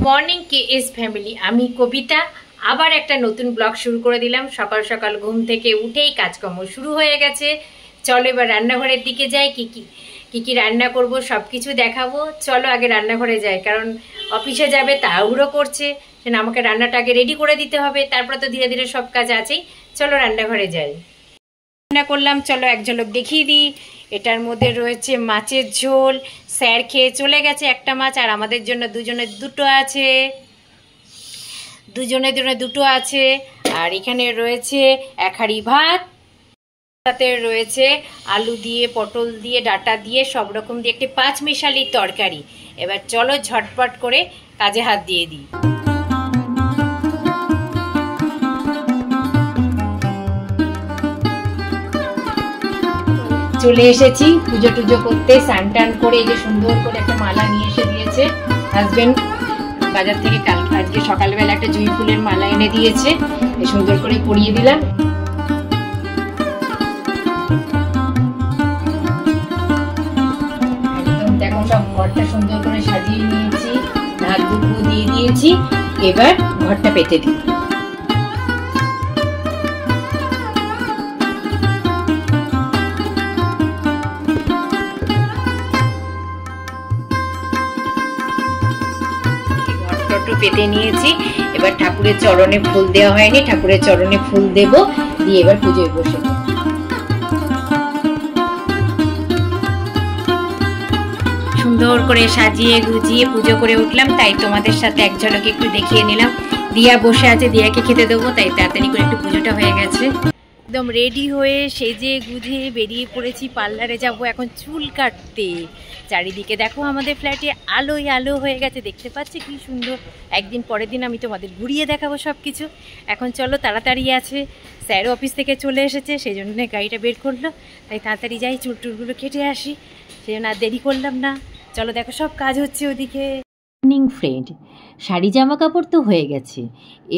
Morning K S family, আমি কবিতা আবার একটা নতুন ব্লগ শুরু করে দিলাম। সকাল সকাল ঘুম থেকে উঠেই কাজকর্ম শুরু হয়ে গেছে। চলো এবার রান্নাঘরের দিকে যাই, কি রান্না করব সব কিছু দেখাবো। চলো আগে রান্নাঘরে যাই, কারণ অফিসে যাবে তাড়াহুড়ো করছে, সেটা আমাকে রান্নাটা আগে রেডি করে দিতে হবে, তারপর তো ধীরে ধীরে সব কাজ আছেই। চলো রান্নাঘরে যাই। রান্না করলাম, চলো এক ঝলক দেখিয়ে দিই। এটার মধ্যে রয়েছে মাছের ঝোল, স্যার খেয়ে চলে গেছে একটা মাছ, আর আমাদের জন্য দুজনের দুটো আছে। আর এখানে রয়েছে এক হাঁড়ি ভাত, সাথে রয়েছে আলু দিয়ে, পটল দিয়ে, ডাঁটা দিয়ে, সব রকম দিয়ে একটি 5 মিশালি তরকারি। এবার চলো ঝটপট করে কাজে হাত দিয়ে দিই। চলে এসেছি পুজো টুজো করতে, স্নান টান করে এই যে সুন্দর করে একটা মালা নিয়ে এসে দিয়েছে হাজবেন্ড বাজার থেকে। আজকে সকালবেলা একটা জুঁই ফুলের মালা এনে দিয়েছে, এই সুন্দর করে পরিয়ে দিলাম। একদম দেখো সব ঘরটা সুন্দর করে সাজিয়ে নিয়েছি, ঢাক দুপুর দিয়ে দিয়েছি। এবার ঘরটা পেতে দিই। পেতে নিয়েছি, এবার ঠাকুরের চরণে ফুল দেওয়া হয়নি, ঠাকুরের চরণে ফুল দেব, দিয়ে এবার পুজোয় বসে। সুন্দর করে সাজিয়ে গুজিয়ে পুজো করে উঠলাম, তাই তোমাদের সাথে এক ঝলকে একটু দেখিয়ে নিলাম। দিয়া বসে আছে, দিয়াকে খেতে দেবো, তাই তাড়াতাড়ি করে একটু পুজোটা হয়ে গেছে। একদম রেডি হয়ে সেজে গুজে বেরিয়ে পড়েছি, পার্লারে যাব এখন চুল কাটতে। চারিদিকে দেখো আমাদের ফ্ল্যাটে আলোয় আলো হয়ে গেছে, দেখতে পাচ্ছি কি সুন্দর। একদিন পরের দিন আমি তোমাদের ঘুরিয়ে দেখাবো সব কিছু। এখন চলো, তাড়াতাড়ি আছে, স্যারও অফিস থেকে চলে এসেছে, সেই জন্য গাড়িটা বের করলো, তাই তাড়াতাড়ি যাই চুল টুলগুলো কেটে আসি, সেই জন্য আর দেরি করলাম না। চলো দেখো সব কাজ হচ্ছে ওদিকে। মর্নিং ফ্রেন্ড, শাড়ি জামা কাপড় তো হয়ে গেছে,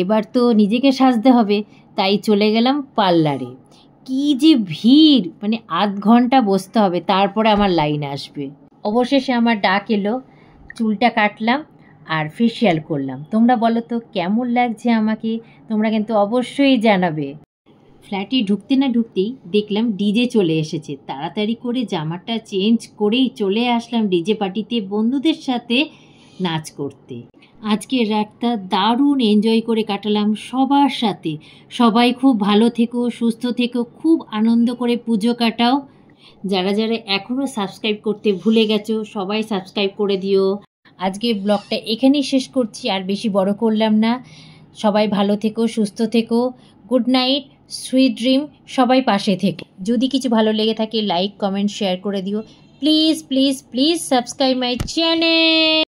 এবার তো নিজেকে সাজতে হবে, তাই চলে গেলাম পার্লারে। কি যে ভিড়, মানে আধ ঘন্টা বসতে হবে, তারপরে আমার লাইন আসবে। অবশেষে আমার ডাক এলো, চুলটা কাটলাম আর ফেসিয়াল করলাম। তোমরা বলো তো কেমন লাগছে আমাকে, তোমরা কিন্তু অবশ্যই জানাবে। ফ্ল্যাটে ঢুকতে না ঢুকতেই দেখলাম ডিজে চলে এসেছে, তাড়াতাড়ি করে জামাটা চেঞ্জ করেই চলে আসলাম ডিজে পার্টিতে বন্ধুদের সাথে নাচ করতে। আজকের রাতটা দারুণ এনজয় করে কাটালাম সবার সাথে। সবাই খুব ভালো থেকো, সুস্থ থেকো, খুব আনন্দ করে পুজো কাটাও। যারা যারা এখনও সাবস্ক্রাইব করতে ভুলে গেছো, সবাই সাবস্ক্রাইব করে দিও। আজকের ব্লগটা এখানেই শেষ করছি, আর বেশি বড় করলাম না। সবাই ভালো থেকো, সুস্থ থেকো, গুড নাইট, সুইট ড্রিম, সবাই পাশে থেকো। যদি কিছু ভালো লেগে থাকে লাইক, কমেন্ট, শেয়ার করে দিও। Please please please subscribe my channel.